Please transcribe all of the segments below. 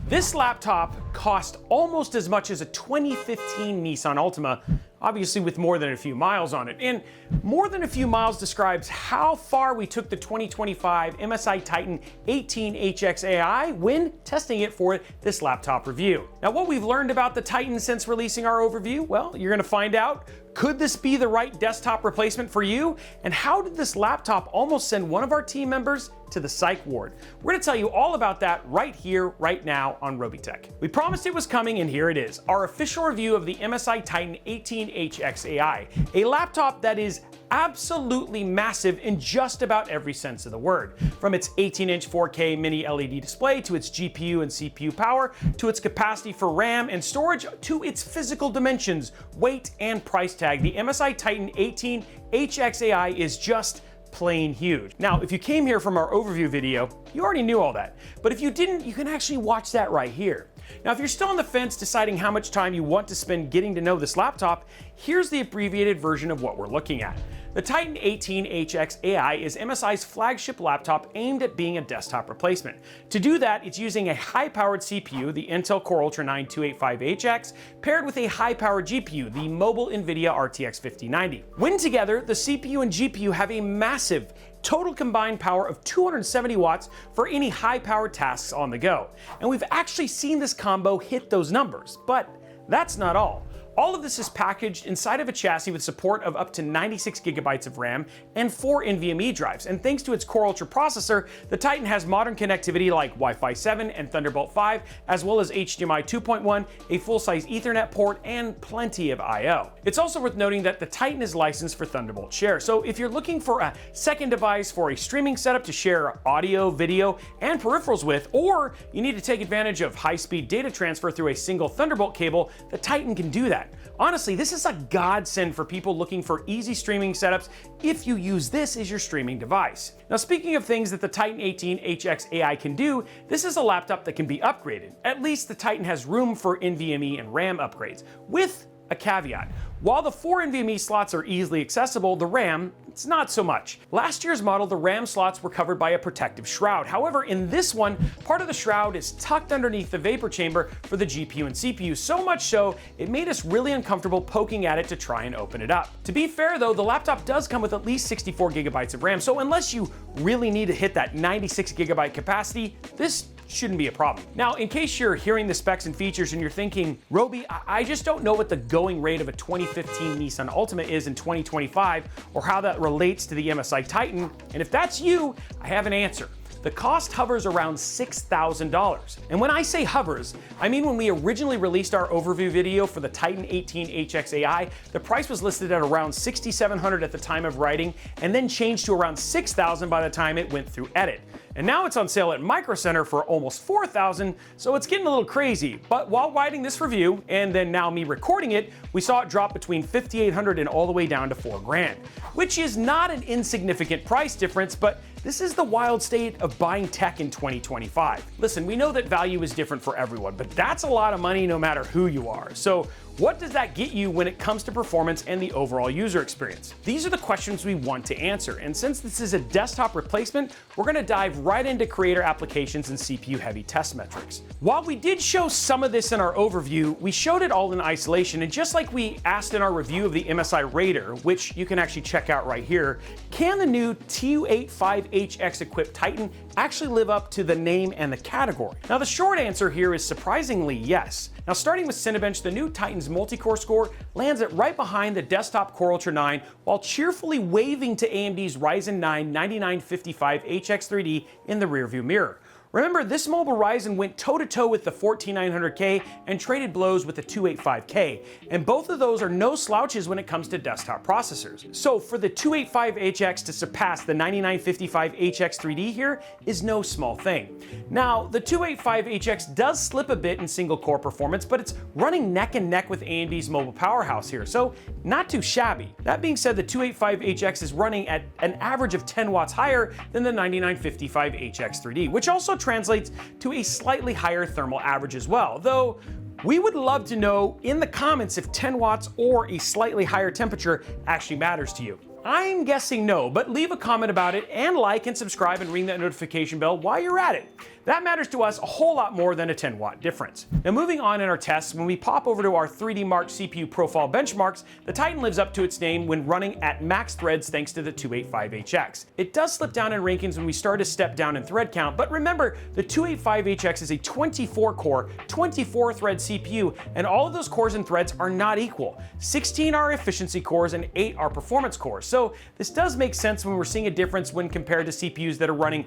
This laptop cost almost as much as a 2015 Nissan Altima, obviously with more than a few miles on it. And more than a few miles describes how far we took the 2025 MSI Titan 18HX AI when testing it for this laptop review. Now, what we've learned about the Titan since releasing our overview, well, you're gonna find out. Could this be the right desktop replacement for you? And how did this laptop almost send one of our team members to the psych ward? We're gonna tell you all about that right here, right now on Robeytech. We promised it was coming, and here it is, our official review of the MSI Titan 18HX AI, a laptop that is absolutely massive in just about every sense of the word. From its 18-inch 4K mini LED display, to its GPU and CPU power, to its capacity for RAM and storage, to its physical dimensions, weight, and price tag, the MSI Titan 18HX AI is just plain huge. Now, if you came here from our overview video, you already knew all that. But if you didn't, you can actually watch that right here. Now, if you're still on the fence deciding how much time you want to spend getting to know this laptop, here's the abbreviated version of what we're looking at. The Titan 18HX AI is MSI's flagship laptop aimed at being a desktop replacement. To do that, it's using a high-powered CPU, the Intel Core Ultra 9 285HX, paired with a high-powered GPU, the mobile NVIDIA RTX 5090. When together, the CPU and GPU have a massive total combined power of 270 watts for any high-powered tasks on the go. And we've actually seen this combo hit those numbers, but that's not all. All of this is packaged inside of a chassis with support of up to 96 gigabytes of RAM and 4 NVMe drives. And thanks to its Core Ultra processor, the Titan has modern connectivity like Wi-Fi 7 and Thunderbolt 5, as well as HDMI 2.1, a full-size Ethernet port, and plenty of I/O. It's also worth noting that the Titan is licensed for Thunderbolt Share. So if you're looking for a second device for a streaming setup to share audio, video, and peripherals with, or you need to take advantage of high-speed data transfer through a single Thunderbolt cable, the Titan can do that. Honestly, this is a godsend for people looking for easy streaming setups if you use this as your streaming device. Now, speaking of things that the Titan 18HX AI can do, this is a laptop that can be upgraded. At least the Titan has room for NVMe and RAM upgrades, with a caveat. While the 4 NVMe slots are easily accessible, the RAM, it's not so much. Last year's model, the RAM slots were covered by a protective shroud. However, in this one, part of the shroud is tucked underneath the vapor chamber for the GPU and CPU, so much so it made us really uncomfortable poking at it to try and open it up. To be fair though, the laptop does come with at least 64 gigabytes of RAM, so unless you really need to hit that 96 gigabyte capacity, this shouldn't be a problem. Now, in case you're hearing the specs and features and you're thinking, Roby, I just don't know what the going rate of a 2015 Nissan Altima is in 2025, or how that relates to the MSI Titan, and if that's you, I have an answer. The cost hovers around $6,000. And when I say hovers, I mean when we originally released our overview video for the Titan 18HX AI, the price was listed at around $6,700 at the time of writing, and then changed to around $6,000 by the time it went through edit. And now it's on sale at Micro Center for almost $4,000, so it's getting a little crazy. But while writing this review, and then now me recording it, we saw it drop between $5,800 and all the way down to $4,000, which is not an insignificant price difference, but this is the wild state of buying tech in 2025. Listen, we know that value is different for everyone, but that's a lot of money no matter who you are. So what does that get you when it comes to performance and the overall user experience? These are the questions we want to answer, and since this is a desktop replacement, we're gonna dive right into creator applications and CPU-heavy test metrics. While we did show some of this in our overview, we showed it all in isolation, and just like we asked in our review of the MSI Raider, which you can actually check out right here, can the new 285HX equipped Titan actually live up to the name and the category? Now, the short answer here is surprisingly yes. Now, starting with Cinebench, the new Titan's multi-core score lands it right behind the desktop Core Ultra 9 while cheerfully waving to AMD's Ryzen 9 9955HX3D in the rearview mirror. Remember, this mobile Ryzen went toe-to-toe with the 14900K and traded blows with the 285K, and both of those are no slouches when it comes to desktop processors. So for the 285HX to surpass the 9955HX3D here is no small thing. Now, the 285HX does slip a bit in single-core performance, but it's running neck and neck with AMD's mobile powerhouse here, so not too shabby. That being said, the 285HX is running at an average of 10 watts higher than the 9955HX3D, which also translates to a slightly higher thermal average as well, though we would love to know in the comments if 10 watts or a slightly higher temperature actually matters to you. I'm guessing no, but leave a comment about it and like and subscribe and ring that notification bell while you're at it. That matters to us a whole lot more than a 10-watt difference. Now moving on in our tests, when we pop over to our 3D Mark CPU profile benchmarks, the Titan lives up to its name when running at max threads thanks to the 285HX. It does slip down in rankings when we start to step down in thread count, but remember, the 285HX is a 24-core, 24-thread CPU, and all of those cores and threads are not equal. 16 are efficiency cores and 8 are performance cores. So this does make sense when we're seeing a difference when compared to CPUs that are running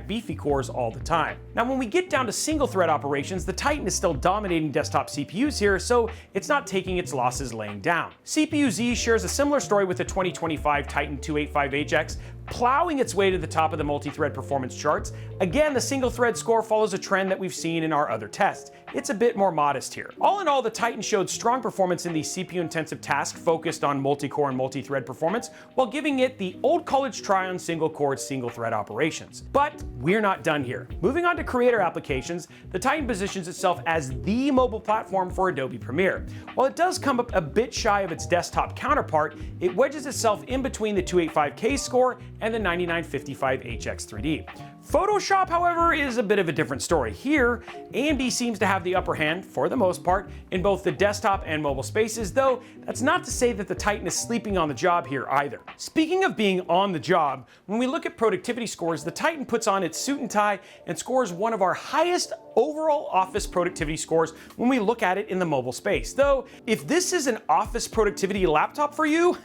#beefy cores all the time. Now when we get down to single thread operations, the Titan is still dominating desktop CPUs here, so it's not taking its losses laying down. CPU Z shares a similar story with the 2025 Titan 285HX, plowing its way to the top of the multi-thread performance charts. Again, the single thread score follows a trend that we've seen in our other tests. It's a bit more modest here. All in all, the Titan showed strong performance in the CPU-intensive task focused on multi-core and multi-thread performance, while giving it the old college try on single-core, single-thread operations. But we're not done here. Moving on to creator applications, the Titan positions itself as the mobile platform for Adobe Premiere. While it does come up a bit shy of its desktop counterpart, it wedges itself in between the 285K score and the 9955HX 3D. Photoshop, however, is a bit of a different story. Here, AMD seems to have the upper hand, for the most part, in both the desktop and mobile spaces, though that's not to say that the Titan is sleeping on the job here either. Speaking of being on the job, when we look at productivity scores, the Titan puts on its suit and tie and scores one of our highest overall office productivity scores when we look at it in the mobile space. Though, if this is an office productivity laptop for you,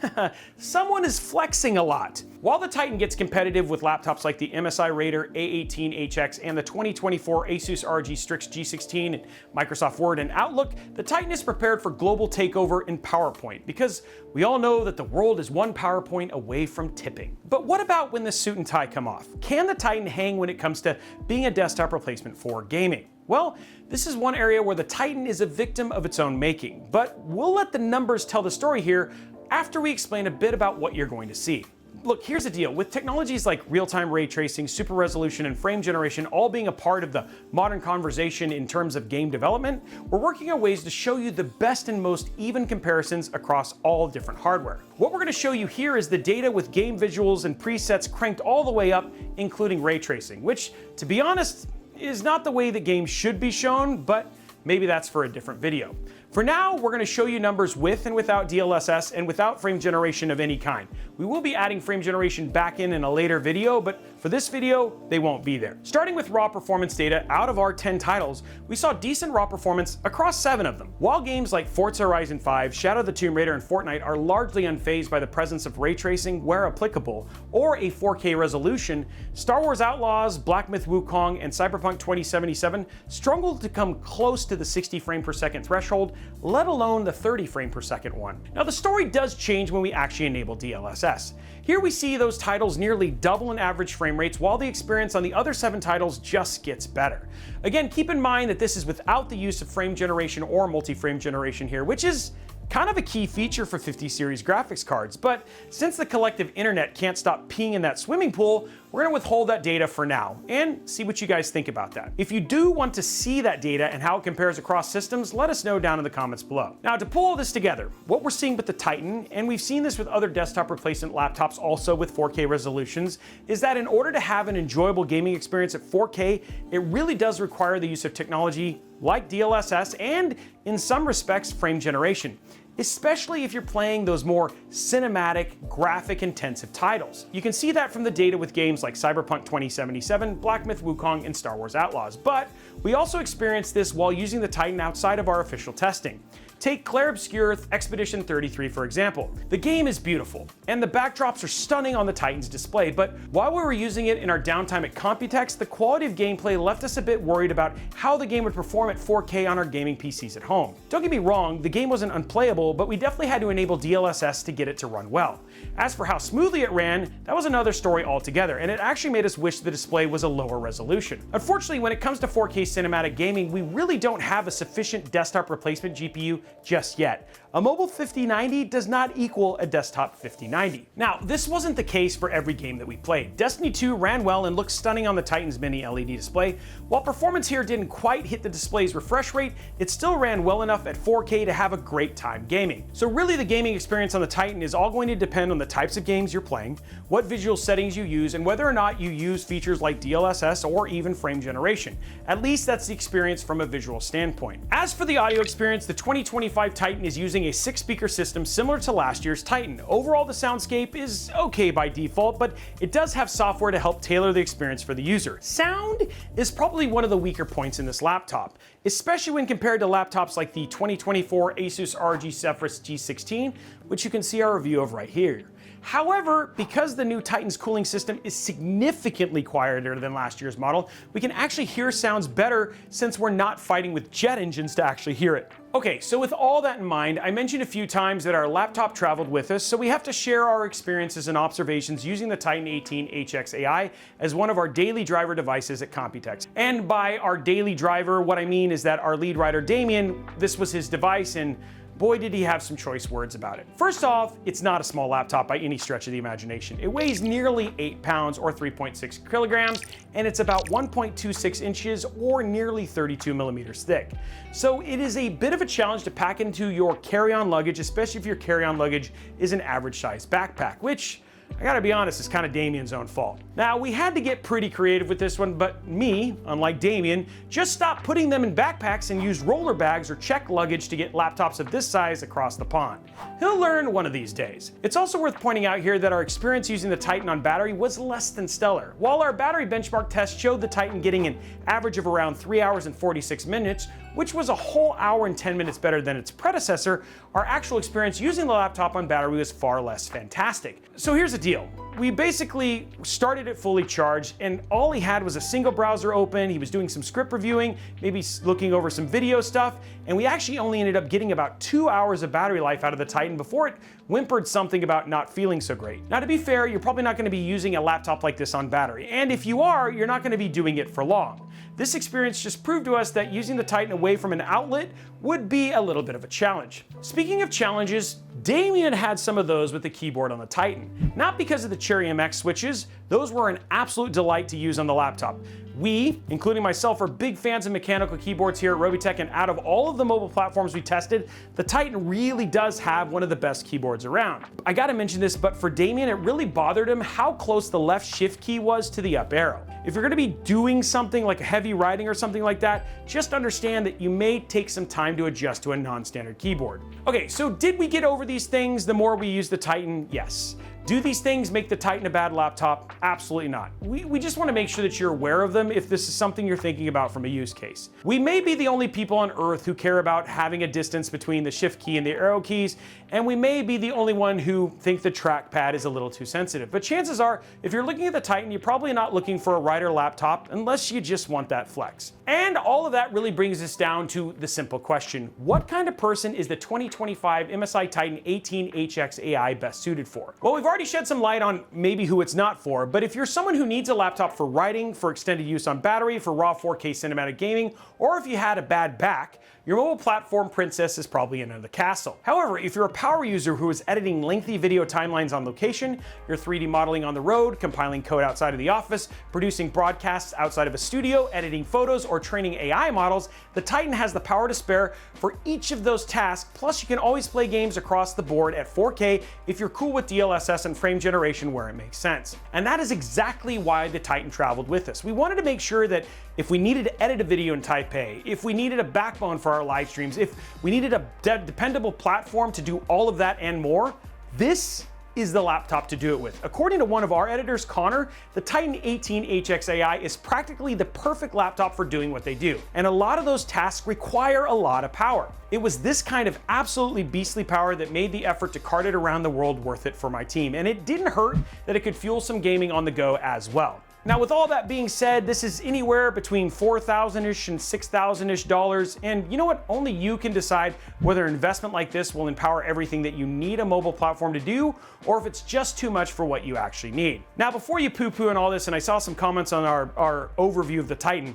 someone is flexing a lot. While the Titan gets competitive with laptops like the MSI Raider A18HX and the 2024 Asus ROG Strix G16 and Microsoft Word and Outlook, the Titan is prepared for global takeover in PowerPoint, because we all know that the world is one PowerPoint away from tipping. But what about when the suit and tie come off? Can the Titan hang when it comes to being a desktop replacement for gaming? Well, this is one area where the Titan is a victim of its own making, but we'll let the numbers tell the story here after we explain a bit about what you're going to see. Look, here's the deal. With technologies like real-time ray tracing, super resolution, and frame generation all being a part of the modern conversation in terms of game development, we're working on ways to show you the best and most even comparisons across all different hardware. What we're going to show you here is the data with game visuals and presets cranked all the way up, including ray tracing, which, to be honest, is not the way that games should be shown, but maybe that's for a different video. For now, we're going to show you numbers with and without DLSS and without frame generation of any kind. We will be adding frame generation back in a later video, but for this video, they won't be there. Starting with raw performance data, out of our 10 titles, we saw decent raw performance across 7 of them. While games like Forza Horizon 5, Shadow of the Tomb Raider, and Fortnite are largely unfazed by the presence of ray tracing where applicable, or a 4K resolution, Star Wars Outlaws, Black Myth Wukong, and Cyberpunk 2077 struggled to come close to the 60 frame per second threshold, let alone the 30 frame per second one. Now the story does change when we actually enable DLSS. Here we see those titles nearly double in average frame rates, while the experience on the other 7 titles just gets better. Again, keep in mind that this is without the use of frame generation or multi-frame generation here, which is kind of a key feature for 50 series graphics cards, but since the collective internet can't stop peeing in that swimming pool, we're going to withhold that data for now and see what you guys think about that. If you do want to see that data and how it compares across systems, let us know down in the comments below. Now to pull all this together, what we're seeing with the Titan, and we've seen this with other desktop replacement laptops also with 4K resolutions, is that in order to have an enjoyable gaming experience at 4K, it really does require the use of technology like DLSS and, in some respects, frame generation, especially if you're playing those more cinematic, graphic-intensive titles. You can see that from the data with games like Cyberpunk 2077, Black Myth Wukong, and Star Wars Outlaws, but we also experienced this while using the Titan outside of our official testing. Take Clair Obscur Expedition 33 for example. The game is beautiful, and the backdrops are stunning on the Titan's display, but while we were using it in our downtime at Computex, the quality of gameplay left us a bit worried about how the game would perform at 4K on our gaming PCs at home. Don't get me wrong, the game wasn't unplayable, but we definitely had to enable DLSS to get it to run well. As for how smoothly it ran, that was another story altogether, and it actually made us wish the display was a lower resolution. Unfortunately, when it comes to 4K cinematic gaming, we really don't have a sufficient desktop replacement GPU just yet. A mobile 5090 does not equal a desktop 5090. Now, this wasn't the case for every game that we played. Destiny 2 ran well and looked stunning on the Titan's mini LED display. While performance here didn't quite hit the display's refresh rate, it still ran well enough at 4K to have a great time gaming. So really the gaming experience on the Titan is all going to depend on the types of games you're playing, what visual settings you use, and whether or not you use features like DLSS or even frame generation. At least that's the experience from a visual standpoint. As for the audio experience, the 2025 Titan is using a 6-speaker system similar to last year's Titan. Overall, the soundscape is okay by default, but it does have software to help tailor the experience for the user. Sound is probably one of the weaker points in this laptop, especially when compared to laptops like the 2024 Asus ROG Zephyrus G16, which you can see our review of right here. However, because the new Titan's cooling system is significantly quieter than last year's model, we can actually hear sounds better since we're not fighting with jet engines to actually hear it. Okay, so with all that in mind, I mentioned a few times that our laptop traveled with us, so we have to share our experiences and observations using the Titan 18HX AI as one of our daily driver devices at Computex. And by our daily driver, what I mean is that our lead writer Damien, this was his device, and boy did he have some choice words about it. First off, it's not a small laptop by any stretch of the imagination. It weighs nearly 8 pounds or 3.6 kilograms, and it's about 1.26 inches or nearly 32 millimeters thick. So it is a bit of a challenge to pack into your carry-on luggage, especially if your carry-on luggage is an average size backpack, which I gotta be honest, it's kind of Damien's own fault. Now, we had to get pretty creative with this one, but me, unlike Damien, just stopped putting them in backpacks and used roller bags or checked luggage to get laptops of this size across the pond. He'll learn one of these days. It's also worth pointing out here that our experience using the Titan on battery was less than stellar. While our battery benchmark test showed the Titan getting an average of around 3 hours and 46 minutes, which was a whole hour and 10 minutes better than its predecessor, our actual experience using the laptop on battery was far less fantastic. So here's the deal. We basically started it fully charged, and all he had was a single browser open. He was doing some script reviewing, maybe looking over some video stuff, and we actually only ended up getting about 2 hours of battery life out of the Titan before it whimpered something about not feeling so great. Now, to be fair, you're probably not going to be using a laptop like this on battery, and if you are, you're not going to be doing it for long. This experience just proved to us that using the Titan away from an outlet would be a little bit of a challenge. Speaking of challenges, Damien had some of those with the keyboard on the Titan. Not because of the Cherry MX switches, those were an absolute delight to use on the laptop. We, including myself, are big fans of mechanical keyboards here at Robeytech, and out of all of the mobile platforms we tested, the Titan really does have one of the best keyboards around. I gotta mention this, but for Damien, it really bothered him how close the left shift key was to the up arrow. If you're gonna be doing something like heavy writing or something like that, just understand that you may take some time to adjust to a non-standard keyboard. Okay, so did we get over these things the more we use the Titan? Yes. Do these things make the Titan a bad laptop? Absolutely not. We just want to make sure that you're aware of them if this is something you're thinking about from a use case. We may be the only people on Earth who care about having a distance between the shift key and the arrow keys, and we may be the only one who think the trackpad is a little too sensitive. But chances are, if you're looking at the Titan, you're probably not looking for a writer laptop unless you just want that flex. And all of that really brings us down to the simple question: what kind of person is the 2025 MSI Titan 18HX AI best suited for? Well, we've already shed some light on maybe who it's not for, but if you're someone who needs a laptop for writing, for extended use on battery, for raw 4K cinematic gaming, or if you had a bad back, your mobile platform princess is probably in the castle. However, if you're a power user who is editing lengthy video timelines on location, you're 3D modeling on the road, compiling code outside of the office, producing broadcasts outside of a studio, editing photos, or training AI models, the Titan has the power to spare for each of those tasks. Plus, you can always play games across the board at 4K if you're cool with DLSS and frame generation where it makes sense. And that is exactly why the Titan traveled with us. We wanted to make sure that if we needed to edit a video in Type A, if we needed a backbone for our live streams, if we needed a dependable platform to do all of that and more, this is the laptop to do it with. According to one of our editors, Connor, the Titan 18HX AI is practically the perfect laptop for doing what they do. And a lot of those tasks require a lot of power. It was this kind of absolutely beastly power that made the effort to cart it around the world worth it for my team. And it didn't hurt that it could fuel some gaming on the go as well. Now, with all that being said, this is anywhere between $4,000-ish and $6,000-ish dollars, and you know what? Only you can decide whether an investment like this will empower everything that you need a mobile platform to do, or if it's just too much for what you actually need. Now, before you poo-poo on all this, and I saw some comments on our overview of the Titan,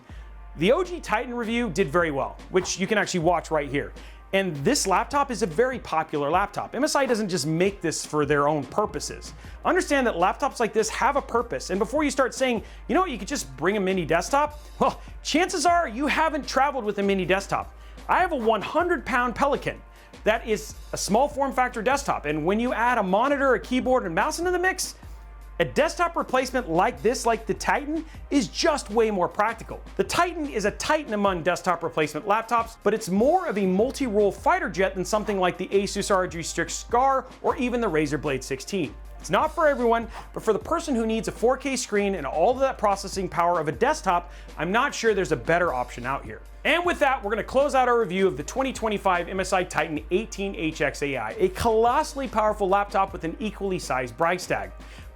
the OG Titan review did very well, which you can actually watch right here. And this laptop is a very popular laptop. MSI doesn't just make this for their own purposes. Understand that laptops like this have a purpose. And before you start saying, you know what, you could just bring a mini desktop, well, chances are you haven't traveled with a mini desktop. I have a 100-pound Pelican. That is a small form factor desktop. And when you add a monitor, a keyboard, and mouse into the mix, a desktop replacement like this, like the Titan, is just way more practical. The Titan is a titan among desktop replacement laptops, but it's more of a multi-role fighter jet than something like the Asus ROG Strix Scar or even the Razer Blade 16. It's not for everyone, but for the person who needs a 4K screen and all of that processing power of a desktop, I'm not sure there's a better option out here. And with that, we're going to close out our review of the 2025 MSI Titan 18HX-AI, a colossally powerful laptop with an equally sized price tag.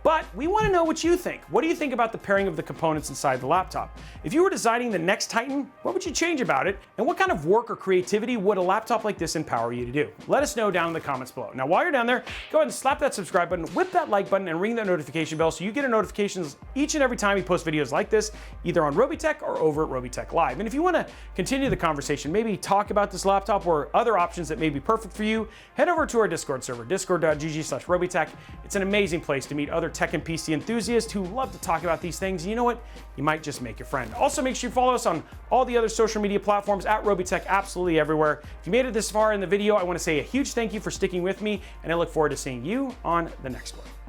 But we want to know what you think. What do you think about the pairing of the components inside the laptop? If you were designing the next Titan, what would you change about it? And what kind of work or creativity would a laptop like this empower you to do? Let us know down in the comments below. Now, while you're down there, go ahead and slap that subscribe button, whip that like button, and ring that notification bell so you get notifications each and every time we post videos like this, either on Robeytech or over at Robeytech Live. And if you want to continue the conversation, maybe talk about this laptop or other options that may be perfect for you, head over to our Discord server, discord.gg/Robeytech. It's an amazing place to meet other tech and PC enthusiasts who love to talk about these things. You know what? You might just make a friend. Also, make sure you follow us on all the other social media platforms at Robeytech, absolutely everywhere. If you made it this far in the video, I want to say a huge thank you for sticking with me, and I look forward to seeing you on the next one.